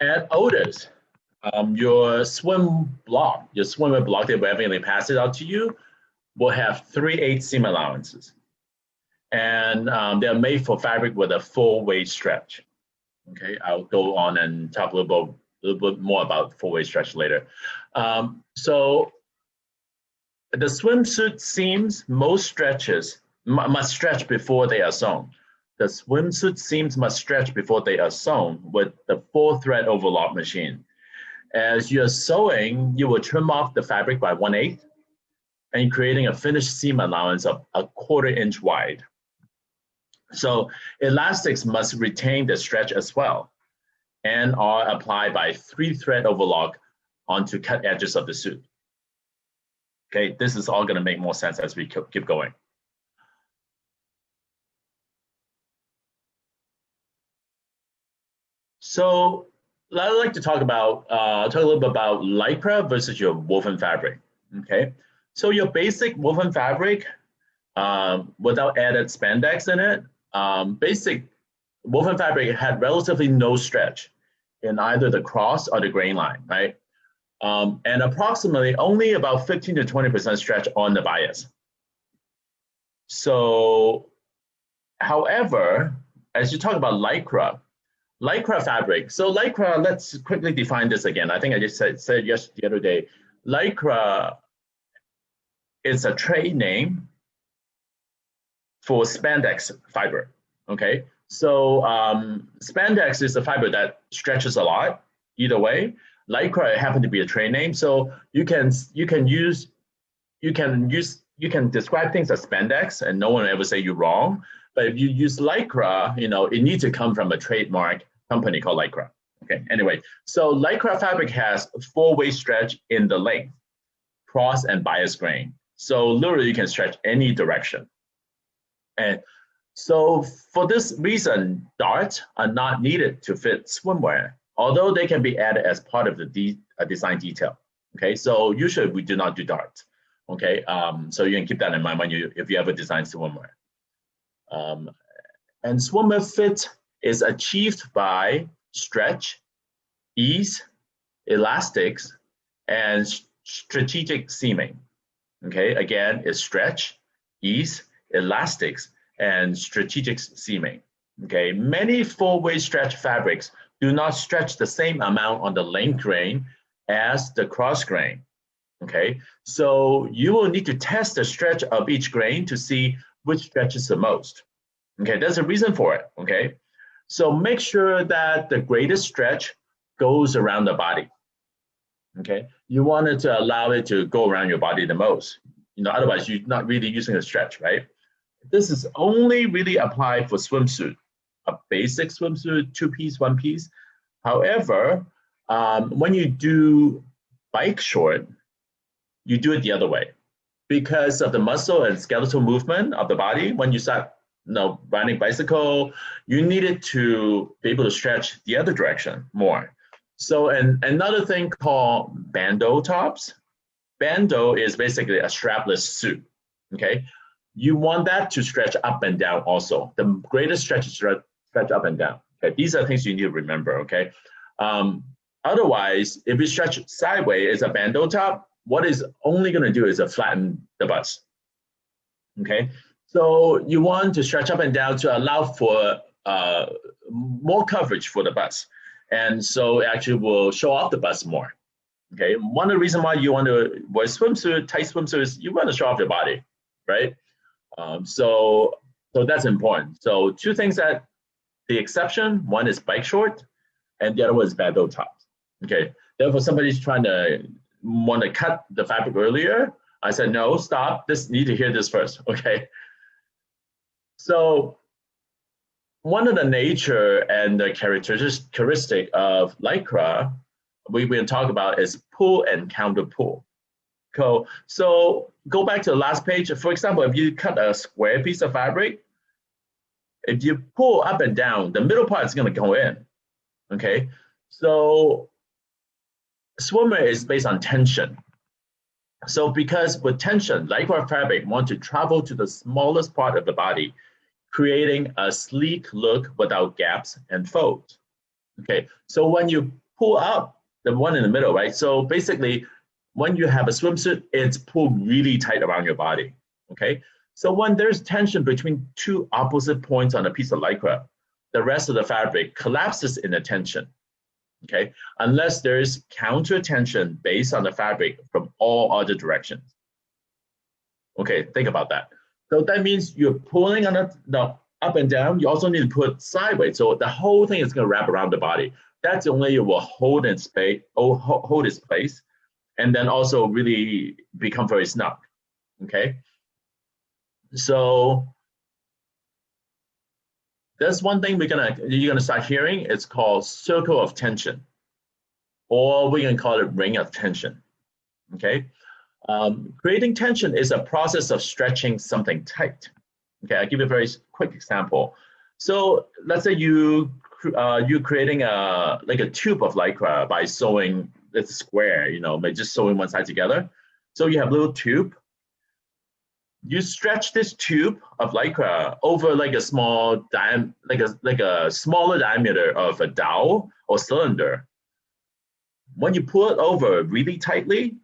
At Otis, your swimwear block that wherever they pass it out to you, will have 3/8 seam allowances. And they're made for fabric with a full waist stretch. Okay, I'll go on and talk a little bit more about full waist stretch later. So the swimsuit seams, most stretches must stretch before they are sewn. The swimsuit seams must stretch before they are sewn with the 4-thread overlock machine. As you're sewing, you will trim off the fabric by 1/8 and creating a finished seam allowance of 1/4 inch wide. So elastics must retain the stretch as well and are applied by 3-thread overlock onto cut edges of the suit. Okay, this is all going to make more sense as we keep going. So I'd like to talk a little bit about Lycra versus your woven fabric. Okay, so your basic woven fabric without added spandex in it, basic woven fabric had relatively no stretch in either the cross or the grain line, right? And approximately only about 15 to 20% stretch on the bias. So, however, as you talk about Lycra fabric, so Lycra, let's quickly define this again. I think I just said yes the other day. Lycra is a trade name for spandex fiber, okay? So spandex is a fiber that stretches a lot, either way. Lycra happened to be a trade name, so you can describe things as spandex, and no one will ever say you're wrong. But if you use Lycra, it needs to come from a trademark company called Lycra. Okay. Anyway, so Lycra fabric has 4-way stretch in the length, cross and bias grain. So literally, you can stretch any direction. And so for this reason, darts are not needed to fit swimwear, although they can be added as part of the design detail. Okay, so usually we do not do darts. Okay, so you can keep that in mind if you ever design swimwear. And swimwear fit is achieved by stretch, ease, elastics, and strategic seaming. Okay, again, it's stretch, ease, elastics, and strategic seaming. Okay, many full-way stretch fabrics do not stretch the same amount on the length grain as the cross grain. Okay, so you will need to test the stretch of each grain to see which stretches the most. Okay, there's a reason for it. Okay, so make sure that the greatest stretch goes around the body. Okay, you want it to allow it to go around your body the most. Otherwise you're not really using a stretch, right? This is only really applied for swimsuit, a basic swimsuit, 2-piece, 1-piece. However, when you do bike short, you do it the other way because of the muscle and skeletal movement of the body. When you start riding bicycle, you need it to be able to stretch the other direction more. So another thing called bandeau tops. Bandeau is basically a strapless suit, okay? You want that to stretch up and down also. The greatest stretch is stretch up and down. Okay, these are things you need to remember, okay? Otherwise, if you stretch sideways as a bandeau top, what is only gonna do is flatten the bust, okay? So you want to stretch up and down to allow for more coverage for the bust. And so it actually will show off the bust more. Okay, one of the reasons why you want to wear swimsuit, tight swimsuit, is you want to show off your body, right? So that's important. So two things that the exception, one is bike short, and the other one is bandeau tops. Okay, therefore somebody's want to cut the fabric earlier. I said, no, stop, need to hear this first, okay? So one of the nature and the characteristic of Lycra we will talk about is pull and counter pull. So go back to the last page. For example, if you cut a square piece of fabric, if you pull up and down, the middle part is going to go in. Okay, so swimwear is based on tension. So because with tension, Lycra fabric want to travel to the smallest part of the body, creating a sleek look without gaps and folds. Okay, so when you pull up the one in the middle, right? So basically, when you have a swimsuit, it's pulled really tight around your body, okay? So when there's tension between two opposite points on a piece of Lycra, the rest of the fabric collapses in the tension, okay? Unless there's counter tension based on the fabric from all other directions. Okay, think about that. So that means you're pulling on the up and down. You also need to put sideways. So the whole thing is going to wrap around the body. That's the only way it will hold its place, and then also really become very snug. Okay. So there's one thing you're gonna start hearing. It's called circle of tension, or we can call it ring of tension. Okay. Creating tension is a process of stretching something tight. Okay, I'll give you a very quick example. So let's say you're creating like a tube of Lycra by sewing this square, by just sewing one side together. So you have a little tube. You stretch this tube of Lycra over like a small like a smaller diameter of a dowel or cylinder. When you pull it over really tightly,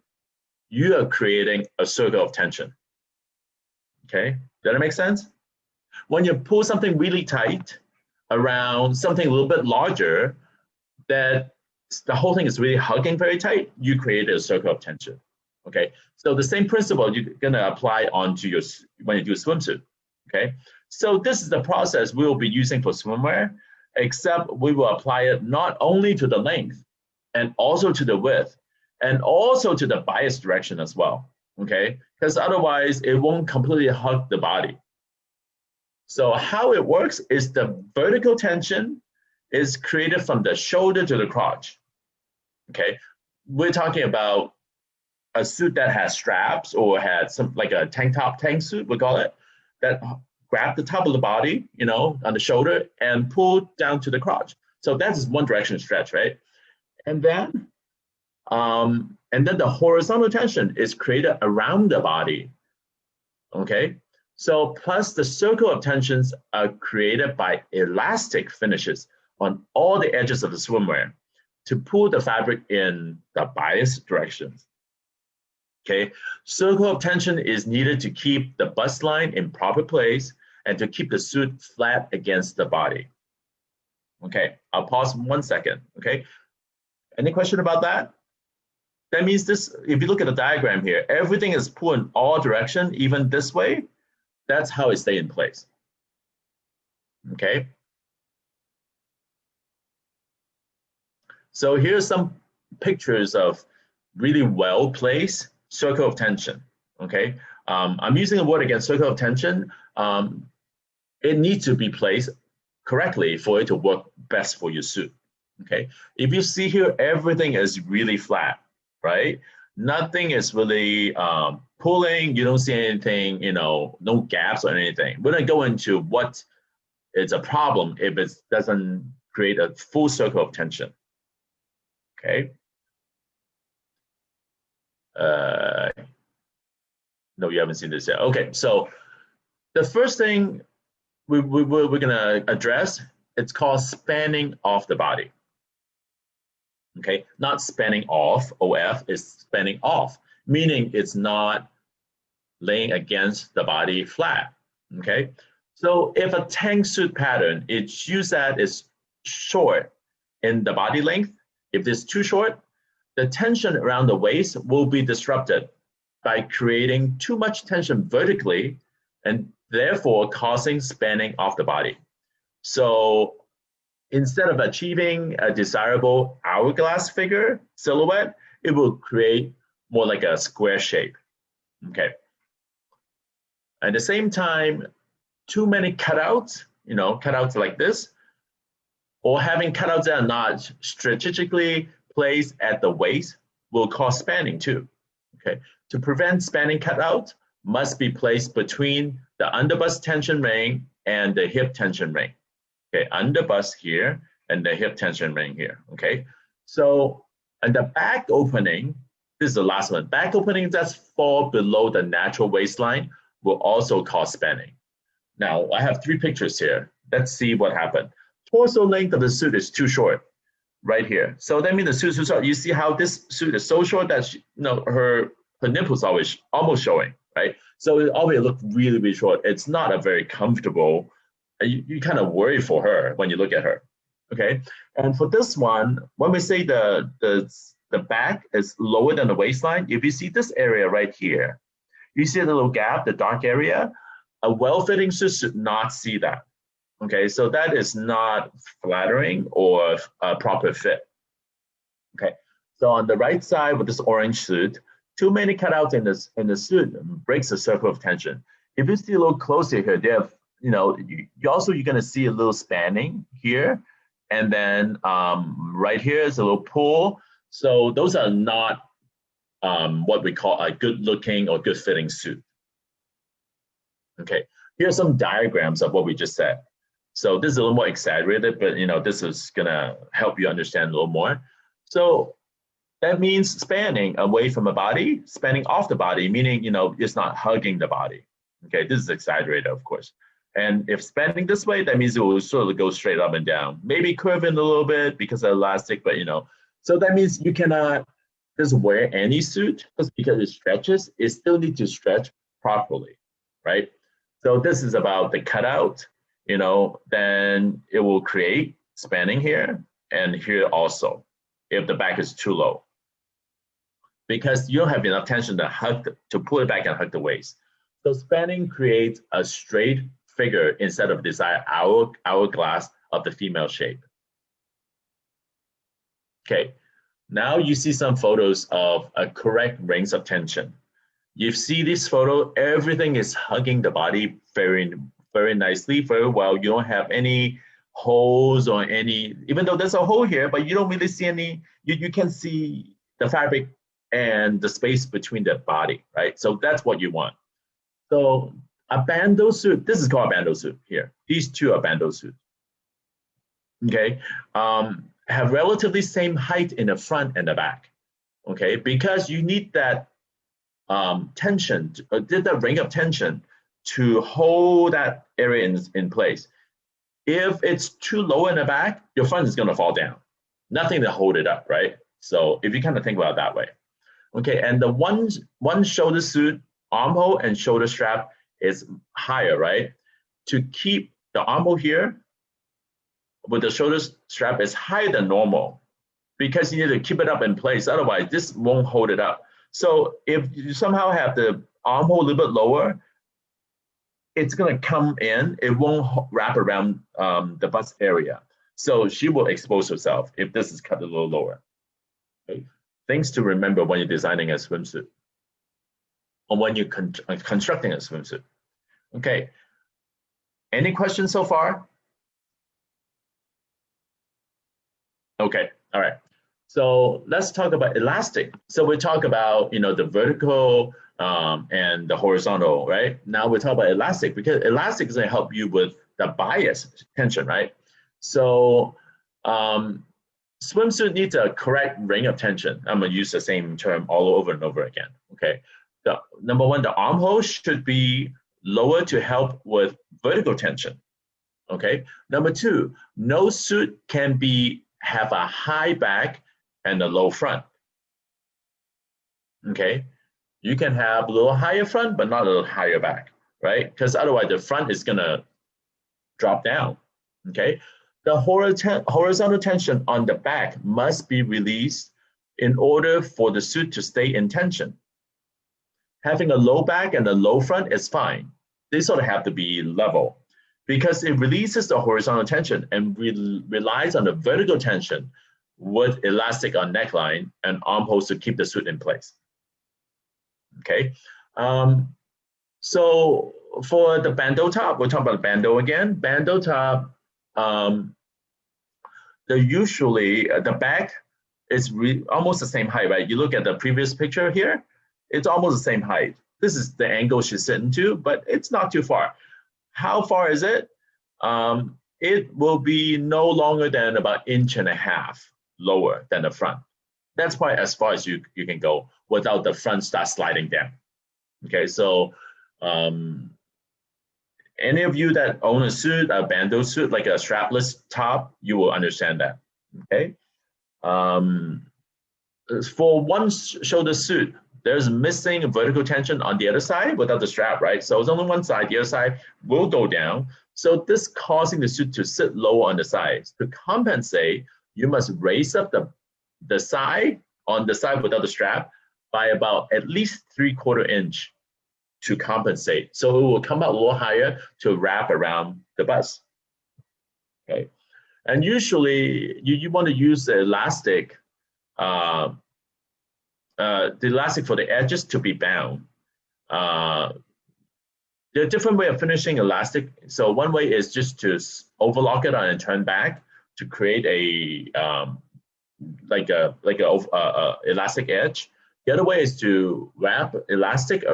you are creating a circle of tension. Okay, does that make sense? When you pull something really tight around something a little bit larger, that the whole thing is really hugging very tight, you create a circle of tension. Okay, so the same principle you're gonna apply onto when you do a swimsuit. Okay, so this is the process we will be using for swimwear, except we will apply it not only to the length and also to the width, and also to the bias direction as well, okay? Because otherwise it won't completely hug the body. So how it works is the vertical tension is created from the shoulder to the crotch, okay? We're talking about a suit that has straps or has some like a tank suit, we call it, that grab the top of the body, on the shoulder and pull down to the crotch. So that's one direction stretch, right? And then the horizontal tension is created around the body, okay? So plus the circle of tensions are created by elastic finishes on all the edges of the swimwear to pull the fabric in the bias directions, okay? Circle of tension is needed to keep the bust line in proper place and to keep the suit flat against the body. Okay, I'll pause 1 second, okay? Any question about that? That means this, if you look at the diagram here, everything is pulled in all directions, even this way. That's how it stays in place. Okay. So here's some pictures of really well-placed circle of tension. Okay. I'm using the word again, circle of tension. It needs to be placed correctly for it to work best for your suit. Okay. If you see here, everything is really flat. Right? Nothing is really pulling. You don't see anything, no gaps or anything. We're going to go into what is a problem if it doesn't create a full circle of tension. Okay. No, you haven't seen this yet. Okay, so the first thing we're going to address, it's called spanning off the body. Okay, not spanning off, OF, is spanning off, meaning it's not laying against the body flat, okay? So if a tank suit pattern, its shoe set is short in the body length, if it's too short, the tension around the waist will be disrupted by creating too much tension vertically and therefore causing spanning off the body. So instead of achieving a desirable hourglass figure silhouette, it will create more like a square shape, okay? At the same time, too many cutouts, cutouts like this, or having cutouts that are not strategically placed at the waist will cause spanning too, okay? To prevent spanning cutout, must be placed between the underbust tension ring and the hip tension ring. Okay, underbust here and the hip tension ring here, okay? So, and the back opening, this is the last one, back opening that's fall below the natural waistline will also cause spanning. Now, I have 3 pictures here. Let's see what happened. Torso length of the suit is too short. right here. So that means the suit is so short. You see how this suit is so short that her nipples always almost showing, right? So it always look really, really short. It's not a very comfortable. You kind of worry for her when you look at her. Okay, and for this one, when we say the back is lower than the waistline, if you see this area right here, you see the little gap, the dark area, a well-fitting suit should not see that. Okay, so that is not flattering or a proper fit. Okay, so on the right side with this orange suit, too many cutouts in the suit breaks the circle of tension. If you see a little closer here, they have, you're going to see a little spanning here. And then right here is a little pull. So those are not what we call a good looking or good fitting suit. Okay, here are some diagrams of what we just said. So this is a little more exaggerated, but this is gonna help you understand a little more. So that means spanning away from the body, spanning off the body, meaning it's not hugging the body. Okay, this is exaggerated, of course. And if spanning this way, that means it will sort of go straight up and down, maybe curving a little bit because of elastic, but so that means you cannot just wear any suit just because it stretches. It still needs to stretch properly, right? So this is about the cutout, then it will create spanning here and here also if the back is too low, because you don't have enough tension to pull it back and hug the waist. So spanning creates a straight figure instead of desired hourglass of the female shape. Okay, now you see some photos of a correct range of tension. You see this photo, everything is hugging the body very, very nicely, very well. You don't have any holes or any, even though there's a hole here, but you don't really see any, you can see the fabric and the space between the body, right? So that's what you want. So a bandeau suit, this is called a bandeau suit here. These two are bandeau suits. Okay, have relatively same height in the front and the back. Okay, because you need that tension, the ring of tension to hold that area in place. If it's too low in the back, your front is going to fall down. Nothing to hold it up, right? So if you kind of think about it that way. Okay, and the one shoulder suit, armhole and shoulder strap is higher, right? To keep the armhole here with the shoulder strap is higher than normal because you need to keep it up in place. Otherwise, this won't hold it up. So if you somehow have the armhole a little bit lower, it's going to come in. It won't wrap around the bust area. So she will expose herself if this is cut a little lower. Okay. Things to remember when you're designing a swimsuit or when you're constructing a swimsuit. Okay. Any questions so far? Okay. All right. So let's talk about elastic. So we talk about the vertical and the horizontal, right? Now we talk about elastic because elastic is going to help you with the bias tension, right? So swimsuit needs a correct ring of tension. I'm going to use the same term all over and over again. Okay. Number one, the armhole should be lower to help with vertical tension. Okay. Number two, no suit can have a high back and a low front. Okay. You can have a little higher front, but not a little higher back, right? Because otherwise the front is going to drop down. Okay. The horizontal tension on the back must be released in order for the suit to stay in tension. Having a low back and a low front is fine. They sort of have to be level because it releases the horizontal tension and relies on the vertical tension with elastic on neckline and armholes to keep the suit in place. Okay. So for the bandeau top, we'll talk about bandeau again. Bandeau top, usually the back is almost the same height, right? You look at the previous picture here, it's almost the same height. This is the angle she's sitting to, but it's not too far. How far is it? It will be no longer than about 1.5 inches lower than the front. That's probably as far as you can go without the front start sliding down. Okay, so any of you that own a suit, a bandeau suit, like a strapless top, you will understand that. Okay, Um, for one shoulder suit, there's missing vertical tension on the other side without the strap, right? So it's only one side, the other side will go down. So this causing the suit to sit low on the sides. To compensate, you must raise up the side on the side without the strap by about at least 3/4 inch to compensate. So it will come out a little higher to wrap around the bust. Okay. And usually you want to use the elastic for the edges to be bound. There are different way of finishing elastic. So one way is just to overlock it on and turn back to create a elastic edge. The other way is to wrap elastic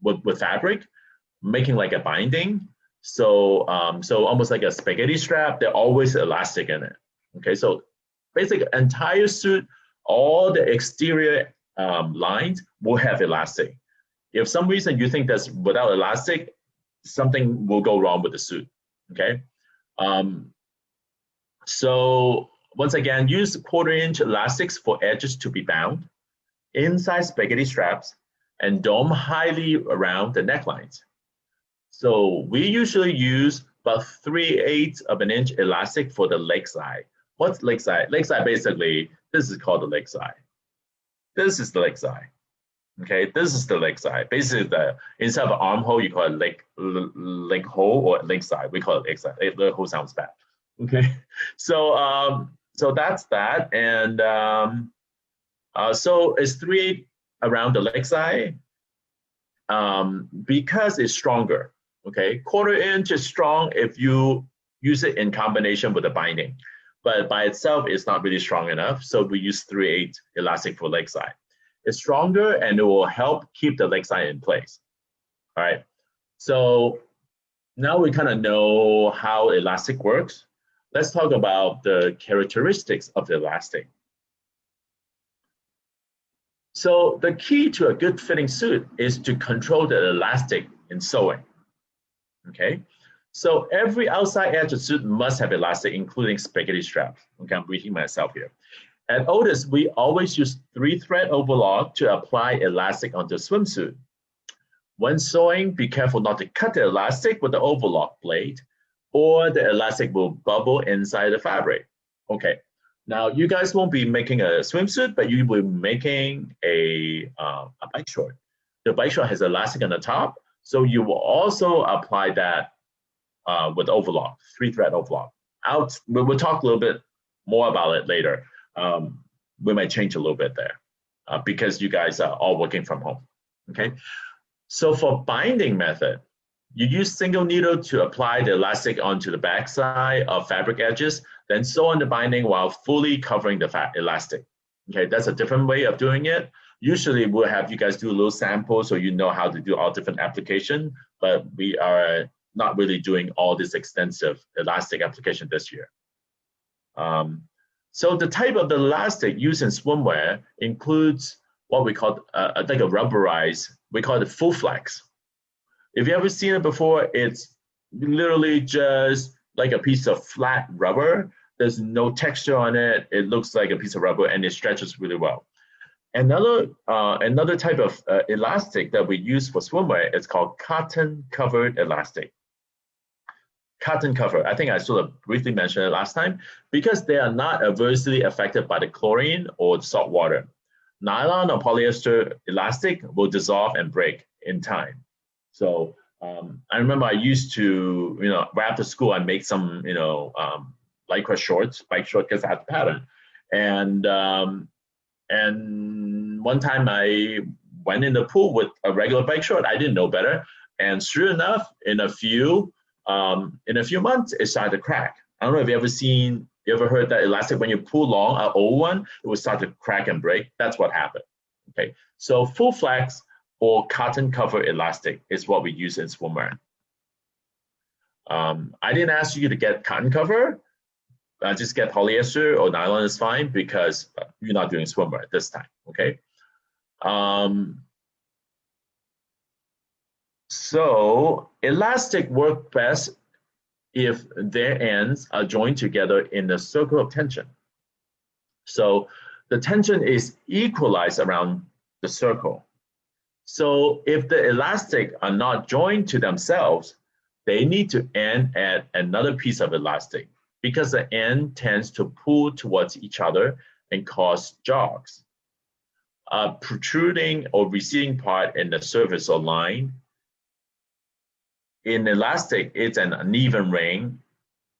with fabric, making like a binding. So almost like a spaghetti strap. They're always elastic in it. Okay, so basically entire suit, all the exterior lines will have elastic. If some reason you think that's without elastic, something will go wrong with the suit. Okay, so once again, use 1/4 inch elastics for edges to be bound, inside spaghetti straps, and dome highly around the necklines. So we usually use about 3/8 of an inch elastic for the leg side. What's leg side? Leg side basically, this is called the leg side. This is the leg side. Okay, this is the leg side. Basically, instead of an armhole, you call it leg hole or leg side. We call it leg side. Leg hole sounds bad. Okay, so that's that, and so it's 3/8 around the leg side because it's stronger. Okay, 1/4 inch is strong if you use it in combination with the binding, but by itself it's not really strong enough. So we use 3/8 elastic for leg side. It's stronger and it will help keep the leg side in place. All right, so now we kind of know how elastic works. Let's talk about the characteristics of the elastic. So the key to a good fitting suit is to control the elastic in sewing. Okay, so every outside edge of the suit must have elastic, including spaghetti straps. Okay, I'm reading myself here. At Otis, we always use 3-thread overlock to apply elastic onto a swimsuit. When sewing, be careful not to cut the elastic with the overlock blade, or the elastic will bubble inside the fabric. Okay, now you guys won't be making a swimsuit, but you will be making a bike short. The bike short has elastic on the top, so you will also apply that with overlock, 3-thread overlock. We'll talk a little bit more about it later. We might change a little bit there because you guys are all working from home. Okay, so for binding method, you use single needle to apply the elastic onto the backside of fabric edges, then sew on the binding while fully covering the elastic. Okay, that's a different way of doing it. Usually we'll have you guys do a little sample so you know how to do all different application, but we are not really doing all this extensive elastic application this year. So the type of the elastic used in swimwear includes what we call like a rubberized, we call it full flex. If you ever seen it before, it's literally just like a piece of flat rubber. There's no texture on it. It looks like a piece of rubber and it stretches really well. Another type of elastic that we use for swimwear is called cotton covered elastic. Cotton cover, I think I sort of briefly mentioned it last time, because they are not adversely affected by the chlorine or salt water. Nylon or polyester elastic will dissolve and break in time. So I remember I used to, right after school, I make some, lycra shorts, bike short, because I had the pattern. And one time I went in the pool with a regular bike short. I didn't know better. And sure enough, in a few months, it started to crack. I don't know if you ever heard that elastic, when you pull long, an old one, it will start to crack and break. That's what happened. Okay, so full flex or cotton cover elastic is what we use in swimwear. I didn't ask you to get cotton cover. Just get polyester or nylon is fine because you're not doing swimwear this time. Okay. So elastic work best if their ends are joined together in a circle of tension. So the tension is equalized around the circle. So if the elastic are not joined to themselves, they need to end at another piece of elastic because the end tends to pull towards each other and cause jogs. A protruding or receding part in the surface or line. In elastic, it's an uneven ring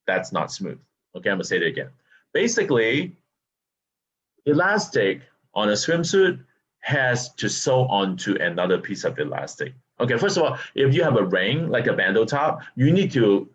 that's not smooth. Okay, I'm gonna say that again. Basically, elastic on a swimsuit has to sew onto another piece of elastic. Okay, first of all, if you have a ring, like a bandeau top, the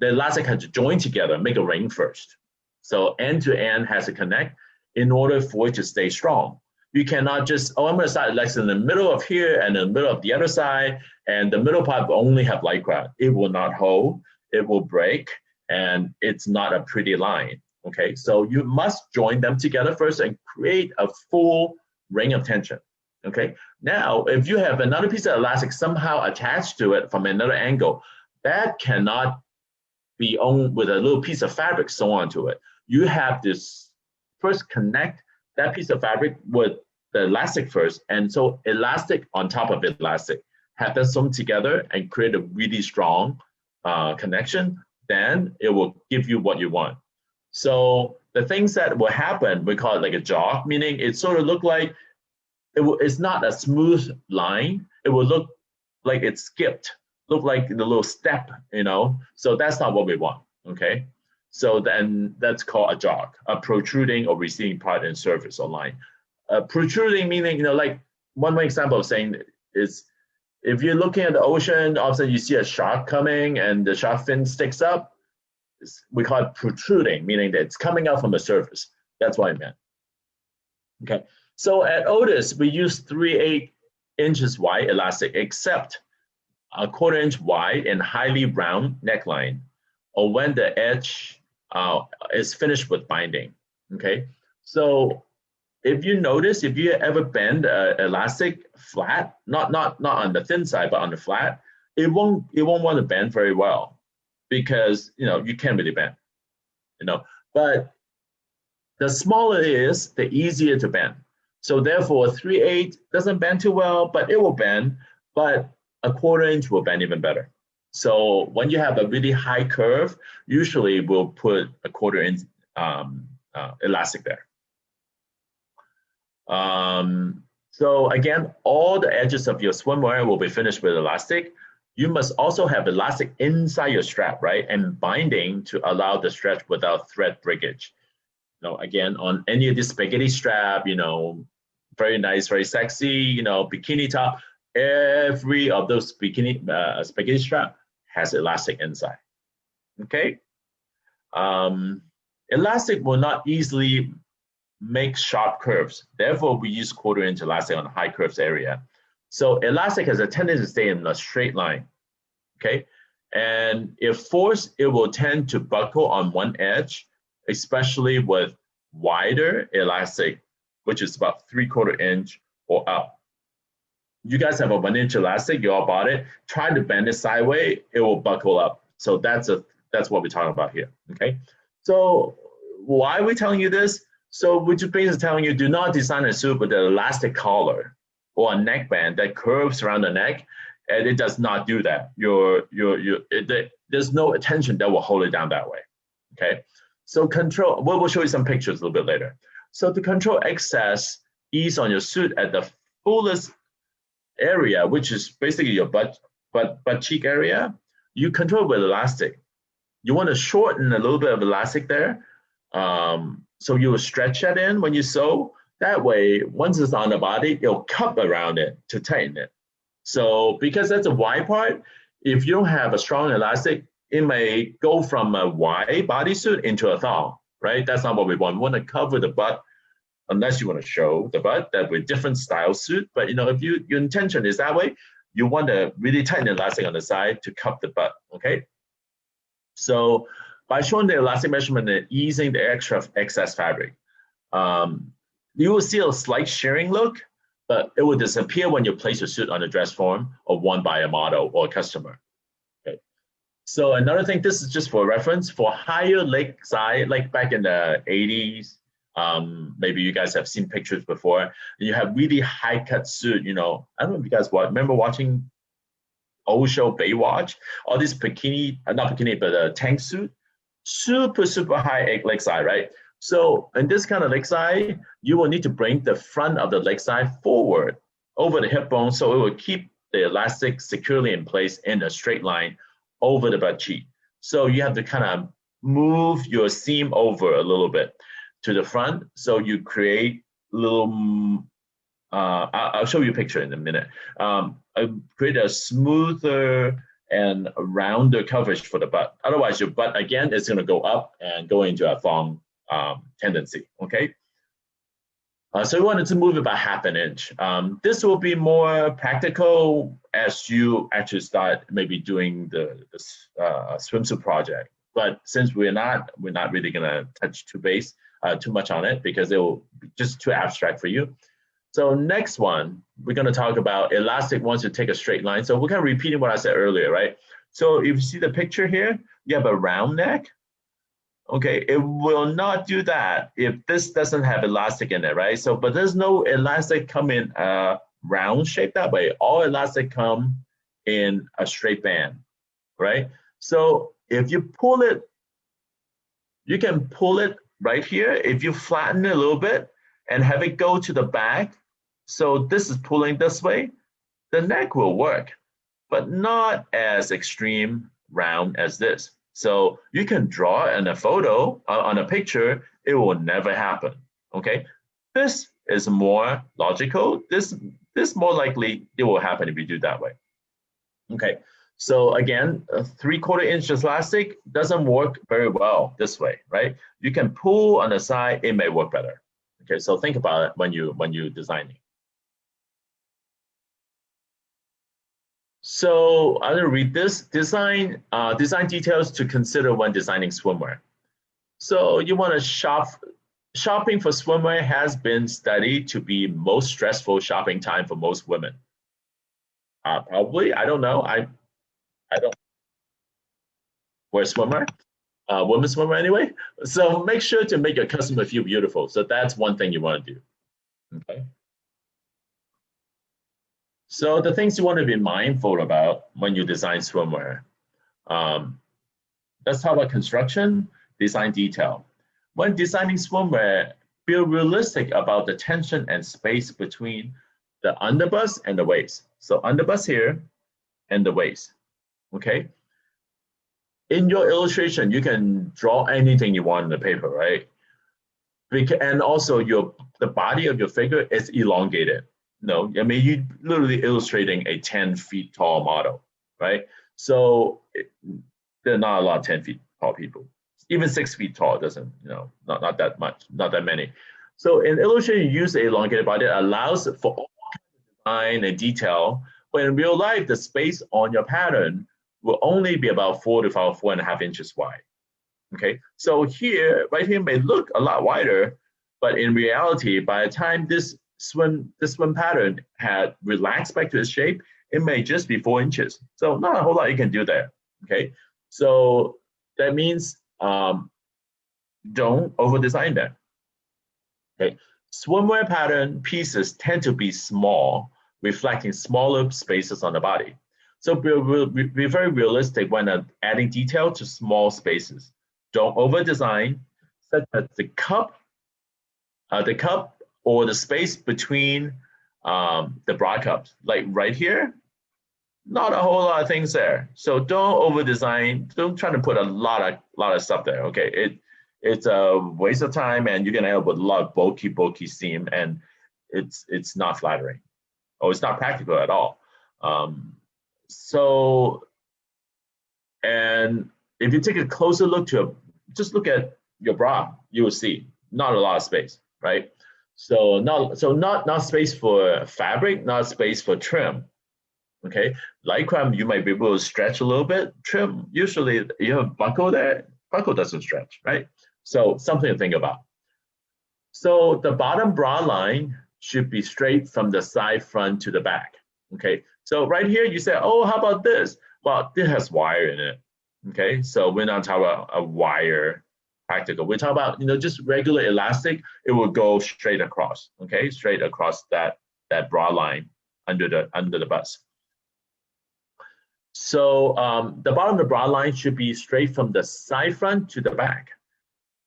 elastic has to join together, make a ring first. So end to end has to connect in order for it to stay strong. You cannot just, I'm gonna start like in the middle of here and in the middle of the other side, and the middle part will only have Lycra. It will not hold, it will break, and it's not a pretty line. Okay, so you must join them together first and create a full ring of tension. Okay, now if you have another piece of elastic somehow attached to it from another angle, that cannot be owned with a little piece of fabric sewn onto it. You have to first connect that piece of fabric with the elastic first, and so elastic on top of elastic, have them sewn together and create a really strong connection. Then it will give you what you want. So the things that will happen, we call it like a jog, meaning it sort of look like it's not a smooth line. It will look like it's skipped, look like the little step, So that's not what we want, okay? So then that's called a jog, a protruding or receding part in surface or line. Protruding meaning, like one example of saying is if you're looking at the ocean, all of a sudden you see a shark coming and the shark fin sticks up. We call it protruding, meaning that it's coming out from the surface. That's what I meant. Okay, so at Otis, we use 3/8 inches wide elastic, except a 1/4 inch wide and highly round neckline, or when the edge is finished with binding. Okay, so if you notice, if you ever bend elastic flat, not on the thin side, but on the flat, it won't want to bend very well because you can't really bend, But the smaller it is, the easier to bend. So therefore, 3/8 doesn't bend too well, but it will bend. But a 1/4 inch will bend even better. So when you have a really high curve, usually we'll put a 1/4 inch elastic there. So again, all the edges of your swimwear will be finished with elastic. You must also have elastic inside your strap, right? And binding to allow the stretch without thread breakage. Again, on any of this spaghetti strap, very nice, very sexy, bikini top, every of those spaghetti strap has elastic inside, okay? Elastic will not easily make sharp curves. Therefore, we use 1/4 inch elastic on high curves area. So elastic has a tendency to stay in a straight line, okay? And if forced, it will tend to buckle on one edge, especially with wider elastic, which is about 3/4 inch or up. You guys have a 1 inch elastic, you all bought it, try to bend it sideways, it will buckle up. So that's what we're talking about here, okay? So why are we telling you this? So we're just basically telling you, do not design a suit with an elastic collar or a neckband that curves around the neck, and it does not do that. There's no tension that will hold it down that way, okay? So we'll show you some pictures a little bit later. So to control excess ease on your suit at the fullest area, which is basically your butt cheek area, you control with elastic. You want to shorten a little bit of elastic there. So you will stretch that in when you sew. That way, once it's on the body, it'll cup around it to tighten it. So because that's a wide part, if you don't have a strong elastic, it may go from a wide bodysuit into a thong, right? That's not what we want. We want to cover the butt, unless you want to show the butt, that with different style suit. But if your intention is that way, you want to really tighten the elastic on the side to cup the butt, okay? So by showing the elastic measurement and easing the excess fabric, you will see a slight shearing look, but it will disappear when you place your suit on a dress form or worn by a model or a customer. Okay. So another thing, this is just for reference, for higher leg size, like back in the 80s Maybe you guys have seen pictures before. You have really high cut suit. You know, I don't know if you guys remember watching old show Baywatch. All these bikini, not bikini, but a tank suit, super high leg side, right? So in this kind of leg side, you will need to bring the front of the leg side forward over the hip bone, so it will keep the elastic securely in place in a straight line over the butt cheek. So you have to kind of move your seam over a little bit to the front, so you create little. I'll show you a picture in a minute. Create a smoother and rounder coverage for the butt. Otherwise, your butt again is going to go up and go into a thong tendency. Okay. So we wanted to move about half an inch. This will be more practical as you actually start maybe doing the swimsuit project. But since we're not really gonna touch too much on it because it will be just too abstract for you. So next one, we're gonna talk about elastic wants to take a straight line. So we're kind of repeating what I said earlier, right? So if you see the picture here, you have a round neck. Okay, it will not do that if this doesn't have elastic in it, right? So, but there's no elastic come in a round shape that way. All elastic come in a straight band, right? So if you pull it, you can pull it right here. If you flatten it a little bit and have it go to the back, so this is pulling this way, the neck will work, but not as extreme round as this. So you can draw in a photo, on a picture, it will never happen, okay? This is more logical. This more likely it will happen if you do that way. Okay, so again, a 3/4 inch elastic doesn't work very well this way, right? You can pull on the side, it may work better. Okay, so think about it when you're designing. So I'm going to read this design details to consider when designing swimwear. So you want to shopping for swimwear has been studied to be most stressful shopping time for most women. Probably, I don't know. I don't wear swimwear, women's swimwear anyway. So make sure to make your customer feel beautiful. So that's one thing you want to do. Okay. So the things you want to be mindful about when you design swimwear. Let's talk about construction, design detail. When designing swimwear, be realistic about the tension and space between the underbust and the waist. So underbust here and the waist, okay? In your illustration, you can draw anything you want on the paper, right? And also the body of your figure is elongated. No, I mean, you're literally illustrating a 10 feet tall model, right? So there are not a lot of 10 feet tall people. Even 6 feet tall doesn't, not that much, not that many. So in illustration, you use an elongated body that allows for all kinds of design and detail, but in real life, the space on your pattern will only be about 4 to 4.5 inches wide, okay? So here, right here may look a lot wider, but in reality, by the time this swim pattern had relaxed back to its shape, it may just be 4 inches. So not a whole lot you can do there, okay? So that means don't over-design that, okay? Swimwear pattern pieces tend to be small, reflecting smaller spaces on the body. So be very realistic when adding detail to small spaces. Don't over-design, such as the cup or the space between the bra cups, like right here, not a whole lot of things there. So don't over design. Don't try to put a lot of stuff there. Okay, it's a waste of time, and you're gonna end up with a lot of bulky seam, and it's not flattering, or it's not practical at all. And if you take a closer look just look at your bra, you will see not a lot of space, right? So not space for fabric, not space for trim. Okay, Lycra you might be able to stretch a little bit. Trim usually you have buckle there. Buckle doesn't stretch, right? So something to think about. So the bottom bra line should be straight from the side front to the back. Okay, so right here you say, oh, how about this? Well, this has wire in it. Okay, so we're not talking about a wire practical. We talk about, just regular elastic, it will go straight across, okay, straight across that bra line under the bust. So the bottom of the bra line should be straight from the side front to the back.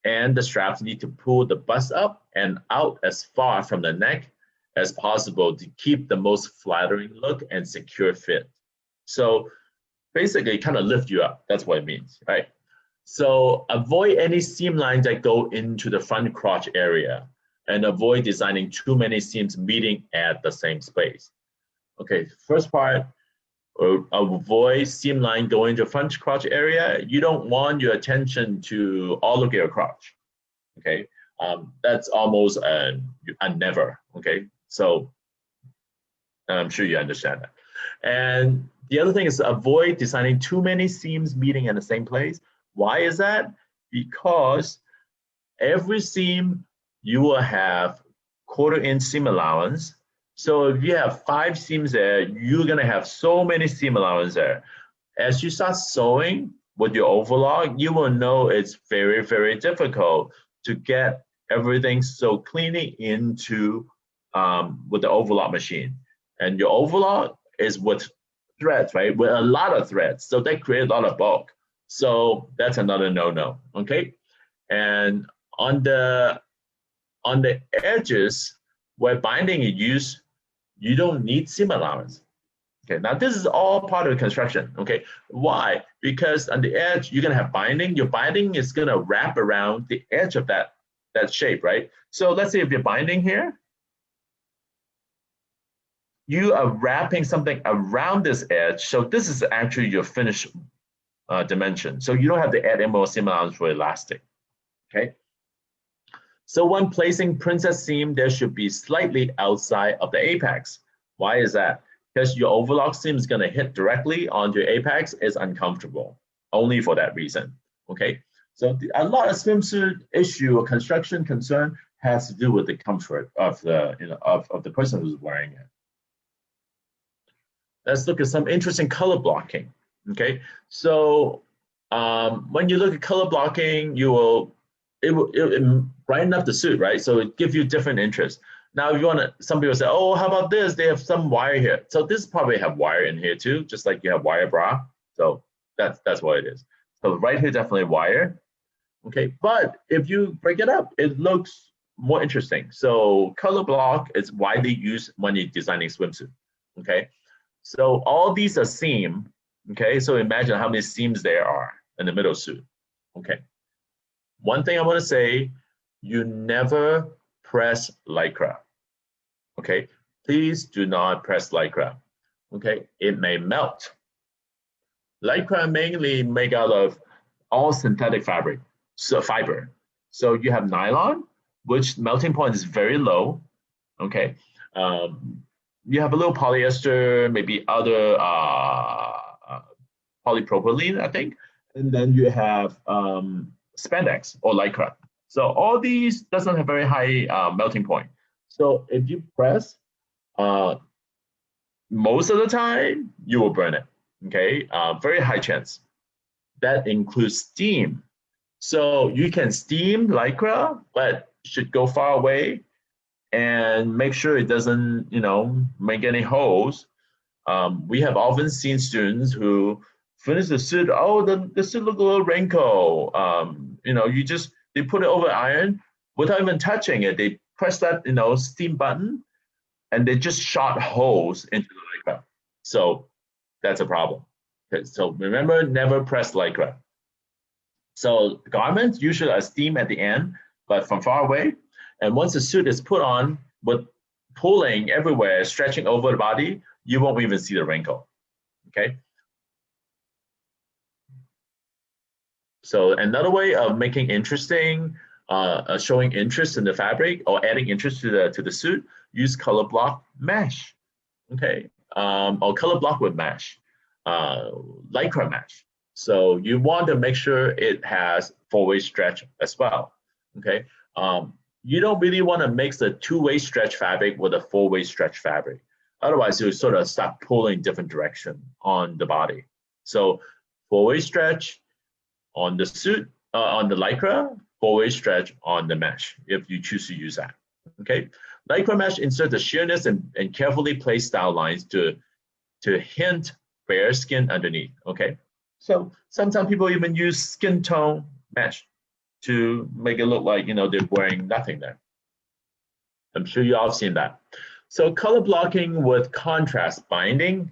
And the straps need to pull the bust up and out as far from the neck as possible to keep the most flattering look and secure fit. So basically kind of lift you up. That's what it means, right? So avoid any seam lines that go into the front crotch area and avoid designing too many seams meeting at the same space. Okay, first part, avoid seam line going to front crotch area. You don't want your attention to all of your crotch, okay? That's almost a never, okay? So I'm sure you understand that. And the other thing is avoid designing too many seams meeting in the same place. Why is that? Because every seam you will have 1/4 inch seam allowance. So if you have 5 seams there, you're gonna have so many seam allowance there. As you start sewing with your overlock, you will know it's very, very difficult to get everything so cleanly into with the overlock machine. And your overlock is with threads, right? With a lot of threads. So they create a lot of bulk. So that's another no-no, okay? And on the edges where binding is used, you don't need seam allowance. Okay, now this is all part of the construction, okay? Why? Because on the edge, you're gonna have binding. Your binding is gonna wrap around the edge of that shape, right? So let's say if you're binding here, you are wrapping something around this edge. So this is actually your finished dimension. So you don't have to add any more seam allowance for elastic, okay? So when placing princess seam, there should be slightly outside of the apex. Why is that? Because your overlock seam is gonna hit directly onto your apex. It's uncomfortable, only for that reason, okay? So a lot of swimsuit issue or construction concern has to do with the comfort of the person who's wearing it. Let's look at some interesting color blocking, okay? So when you look at color blocking, it will brighten up the suit, right? So it gives you different interests. Now, if you want to, some people say, oh, how about this? They have some wire here. So this probably have wire in here too, just like you have wire bra. So that's what it is. So right here, definitely wire. Okay, but if you break it up, it looks more interesting. So color block is widely used when you're designing swimsuit. Okay, so all these are seam. Okay, so imagine how many seams there are in the middle suit. Okay, one thing I want to say, you never press Lycra. Okay, please do not press Lycra. Okay, it may melt. Lycra mainly made out of all synthetic fabric, so fiber. So you have nylon, which melting point is very low. Okay, you have a little polyester, maybe other polypropylene, I think, and then you have spandex or Lycra. So all these doesn't have very high melting point. So if you press, most of the time you will burn it. Okay, very high chance. That includes steam. So you can steam Lycra, but should go far away and make sure it doesn't, make any holes. We have often seen students who finish the suit. Oh, the suit look a little wrinkled. They put it over iron without even touching it. They press that, steam button, and they just shot holes into the Lycra. So that's a problem. Okay, so remember, never press Lycra. So garments usually are steam at the end, but from far away. And once the suit is put on, with pulling everywhere, stretching over the body, you won't even see the wrinkle. Okay. So another way of making interesting, showing interest in the fabric or adding interest to the suit, use color block mesh. Okay, or color block with mesh, Lycra mesh. So you want to make sure it has 4-way stretch as well. Okay, you don't really want to mix a 2-way stretch fabric with a 4-way stretch fabric. Otherwise, you sort of start pulling different direction on the body. So 4-way stretch on the suit, on the Lycra, four-way stretch on the mesh if you choose to use that. Okay, Lycra mesh insert the sheerness and carefully place style lines to hint bare skin underneath. Okay, so sometimes people even use skin tone mesh to make it look like they're wearing nothing there. I'm sure you all have seen that. So color blocking with contrast binding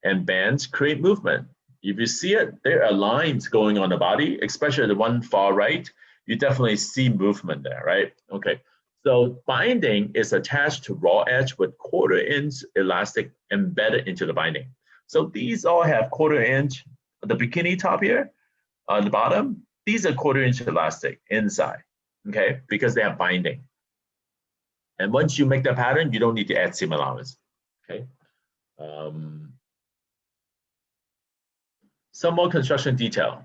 and bands create movement. If you see it, there are lines going on the body, especially the one far right. You definitely see movement there, right? Okay. So binding is attached to raw edge with 1/4 inch elastic embedded into the binding. So these all have 1/4 inch, the bikini top here on the bottom, these are 1/4 inch elastic inside, okay, because they have binding. And once you make the pattern, you don't need to add seam allowance, okay? Some more construction detail.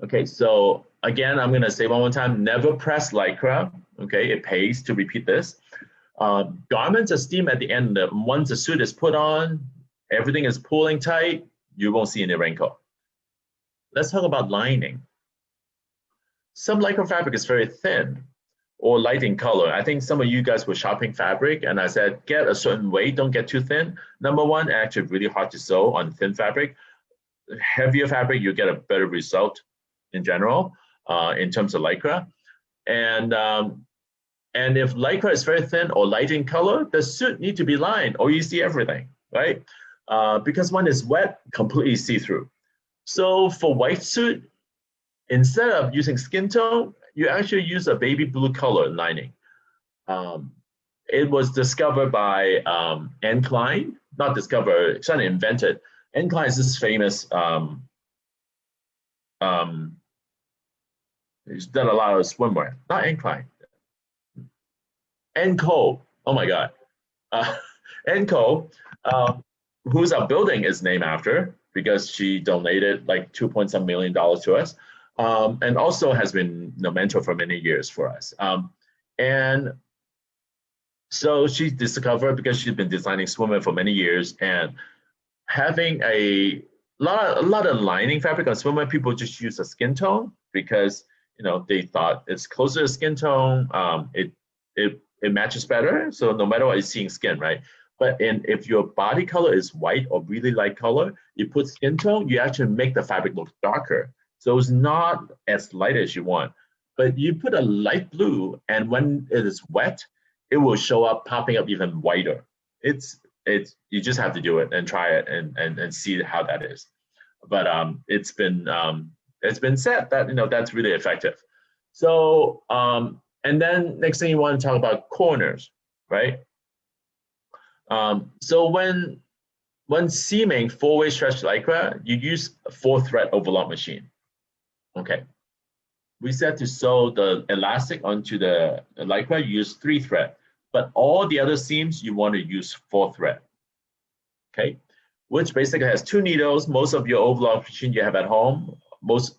Okay, so again, I'm gonna say one more time, never press Lycra, okay? It pays to repeat this. Garments are steamed at the end. Once the suit is put on, everything is pulling tight, you won't see any wrinkle. Let's talk about lining. Some Lycra fabric is very thin or light in color. I think some of you guys were shopping fabric and I said, get a certain weight, don't get too thin. Number one, actually really hard to sew on thin fabric. Heavier fabric, you get a better result in general in terms of Lycra. And if Lycra is very thin or light in color, the suit need to be lined or you see everything, right? Because when it's wet, completely see-through. So for white suit, instead of using skin tone, you actually use a baby blue color lining. It was discovered by Anne Klein, not discovered, it's not invented. Anne Klein is this famous, he's done a lot of swimwear, not Anne Klein. Anne Co, oh my God. Anne Co, whose our building is named after because she donated like $2.some million to us. And also has been a mentor for many years for us. And so she discovered, because she's been designing swimwear for many years, and having a lot of lining fabric on swimwear, people just use a skin tone because they thought it's closer to skin tone. It matches better. So no matter what, you're seeing skin, right? But if your body color is white or really light color, you put skin tone, you actually make the fabric look darker. So it's not as light as you want, but you put a light blue, and when it is wet, it will show up, popping up even whiter. You just have to do it and try it and see how that is. But it's been said that that's really effective. So and then next thing you want to talk about corners, right? So when seaming four-way stretch Lycra, you use a 4-thread overlock machine. Okay, we said to sew the elastic onto the Lycra, you use 3-thread, but all the other seams you want to use 4-thread. Okay, which basically has 2 needles. Most of your overlock machine you have at home,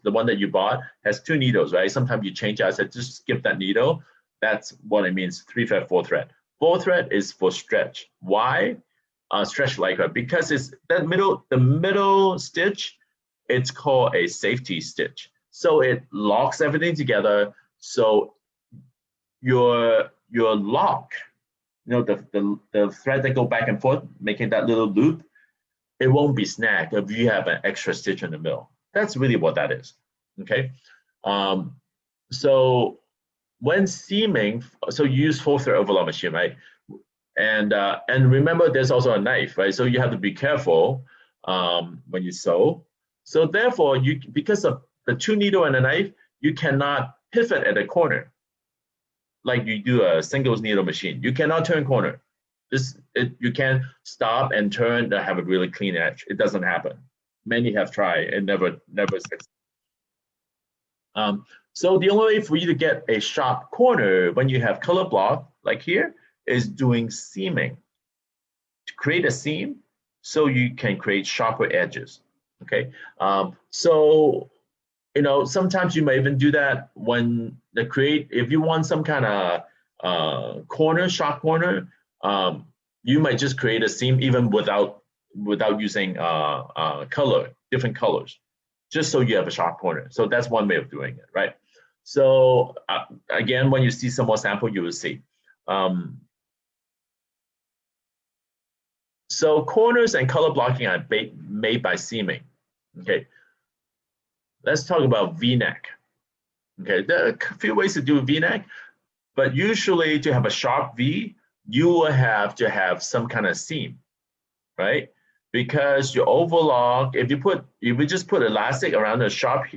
the one that you bought has 2 needles, right? Sometimes you change it. I said just skip that needle. That's what it means. 3-thread, 4-thread. 4-thread is for stretch. Why? Stretch Lycra, because it's the middle stitch. It's called a safety stitch. So it locks everything together. So your lock, the thread that go back and forth, making that little loop, it won't be snagged if you have an extra stitch in the middle. That's really what that is. Okay. So when seaming, so you use 4-thread overlock machine, right? And remember, there's also a knife, right? So you have to be careful when you sew. So therefore, because of the 2 needle and a knife, you cannot pivot at a corner like you do a singles needle machine. You cannot turn corner. You can't stop and turn to have a really clean edge. It doesn't happen. Many have tried and never succeed. So the only way for you to get a sharp corner when you have color block like here is doing seaming. To create a seam so you can create sharper edges. Okay, so sometimes you may even do that when if you want some kind of sharp corner, you might just create a seam even without using different colors, just so you have a sharp corner. So that's one way of doing it, right? So again, when you see some more sample, you will see. So corners and color blocking are made by seaming. Okay, let's talk about V-neck. Okay, there are a few ways to do V-neck, but usually to have a sharp V, you will have to have some kind of seam, right? Because your overlock, if you just put elastic around the sharp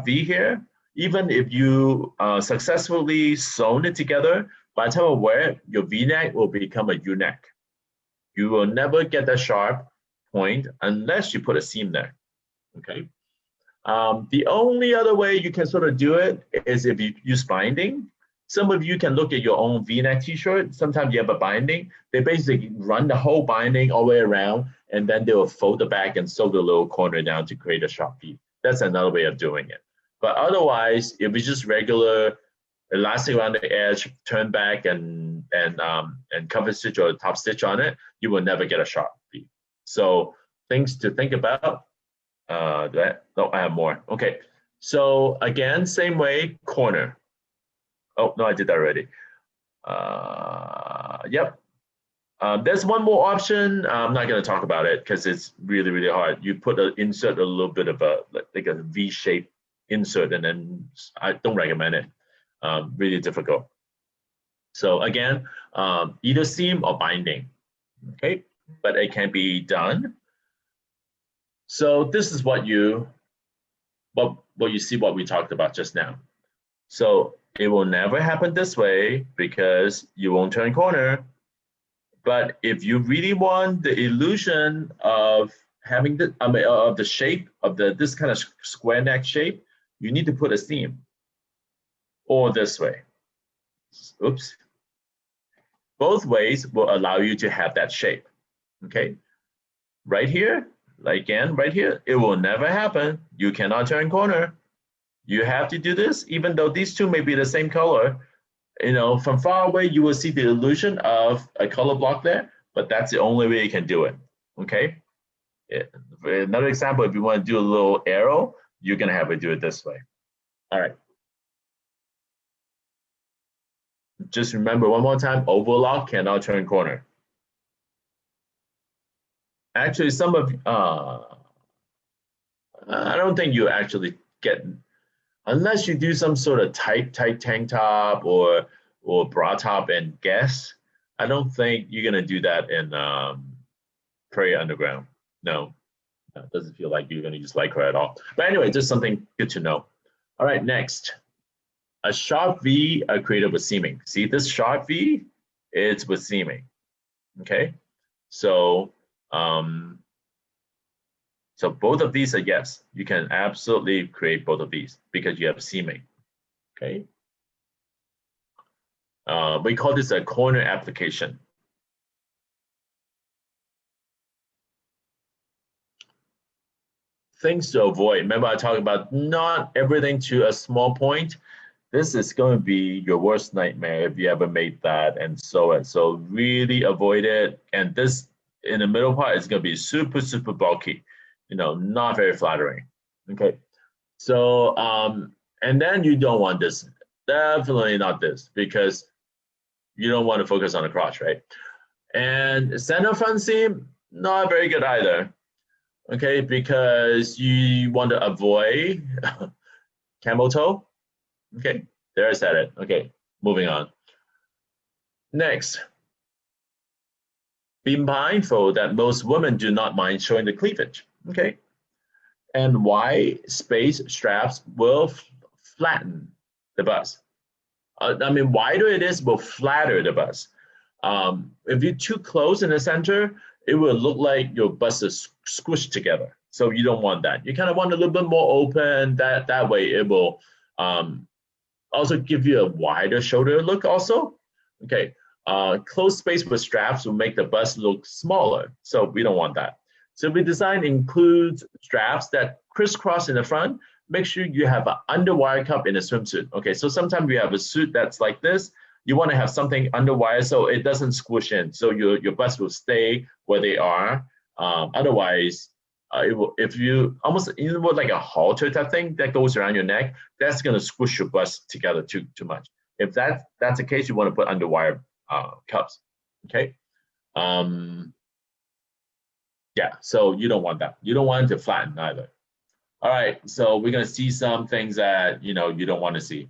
V here, even if you successfully sewn it together, by the time of wear it, your V-neck will become a U-neck. You will never get that sharp point unless you put a seam there, okay? The only other way you can sort of do it is if you use binding. Some of you can look at your own V-neck t-shirt. Sometimes you have a binding. They basically run the whole binding all the way around, and then they will fold the back and sew the little corner down to create a sharp V. That's another way of doing it. But otherwise, if it's just regular elastic around the edge, turn back and cover stitch or top stitch on it, you will never get a sharp V. So things to think about. No, I have more. Okay, so again, same way, corner. Oh, no, I did that already. Yep. There's one more option. I'm not going to talk about it because it's really, really hard. You insert a little bit of like a V-shaped insert, and then I don't recommend it. Really difficult. So again, either seam or binding. Okay, but it can be done. So this is what you see what we talked about just now. So it will never happen this way because you won't turn corner. But if you really want the illusion of having the shape of this kind of square neck shape, you need to put a seam. Or this way. Oops. Both ways will allow you to have that shape. Okay. Right here, again, right here, it will never happen. You cannot turn corner. You have to do this, even though these two may be the same color. You know, from far away, you will see the illusion of a color block there, but that's the only way you can do it. Okay. Another example, if you want to do a little arrow, you're going to have to do it this way. All right. Just remember one more time, overlock cannot turn corner. Actually, some of I don't think you actually get, unless you do some sort of tight tank top or bra top and guess, I don't think you're gonna do that in Prairie Underground. No, it doesn't feel like you're gonna use Lycra at all. But anyway, just something good to know. All right, next. A sharp V are created with seaming. See this sharp V? It's with seaming. Okay, so so both of these are yes. You can absolutely create both of these because you have seaming. Okay, we call this a corner application. Things to avoid. Remember, I talked about not everything to a small point. This is going to be your worst nightmare if you ever made that and sew it. So really avoid it. And this in the middle part is going to be super, super bulky, you know, not very flattering. Okay. So, and then you don't want this. Definitely not this because you don't want to focus on the crotch, right? And center front seam, not very good either. Okay, because you want to avoid camel toe. Okay, there I said it. Okay, moving on. Next, be mindful that most women do not mind showing the cleavage. Okay, and wide space straps will flatten the bust. I mean, wider it is will flatter the bust. If you're too close in the center, it will look like your bust is squished together. So you don't want that. You kind of want a little bit more open. That way it will also give you a wider shoulder look also. Okay, closed space with straps will make the bust look smaller. So we don't want that. So we design includes straps that crisscross in the front. Make sure you have an underwire cup in a swimsuit. Okay, so sometimes you have a suit that's like this. You want to have something underwire so it doesn't squish in. So your bust will stay where they are. Otherwise, if you almost like a halter type thing that goes around your neck, that's going to squish your bust together too much. If that's the case, you want to put underwire cups. Okay. Yeah, so you don't want that. You don't want it to flatten either. All right, so we're going to see some things that you don't want to see.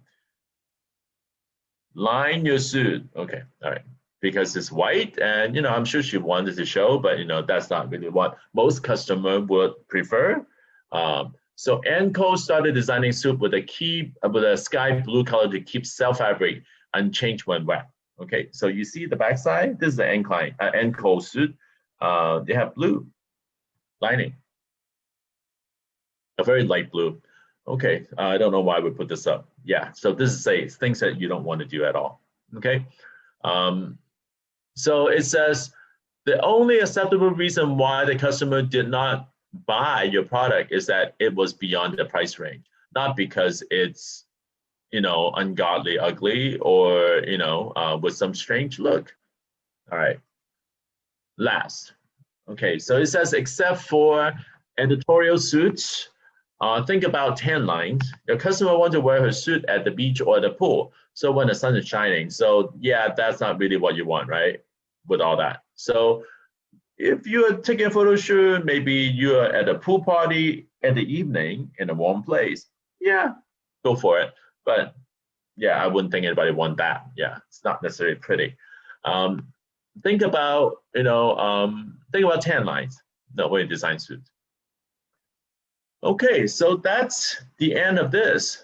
Line your suit. Okay, all right. Because it's white, and I'm sure she wanted to show, but that's not really what most customer would prefer. So Anco started designing suit with a sky blue color to keep cell fabric unchanged when wet. Okay, so you see the backside. This is the Anco suit. They have blue lining, a very light blue. Okay, I don't know why we put this up. Yeah, so this is things that you don't want to do at all. Okay. So it says the only acceptable reason why the customer did not buy your product is that it was beyond the price range, not because it's ungodly ugly or with some strange look. All right. Last. Okay, so it says except for editorial suits, think about tan lines. Your customer wants to wear her suit at the beach or the pool. So when the sun is shining. So yeah, that's not really what you want, right? With all that. So if you're taking a photo shoot, maybe you're at a pool party in the evening in a warm place. Yeah, go for it. But yeah, I wouldn't think anybody want that. Yeah, it's not necessarily pretty. Think about tan lines. No, when you design suits. Okay, so that's the end of this.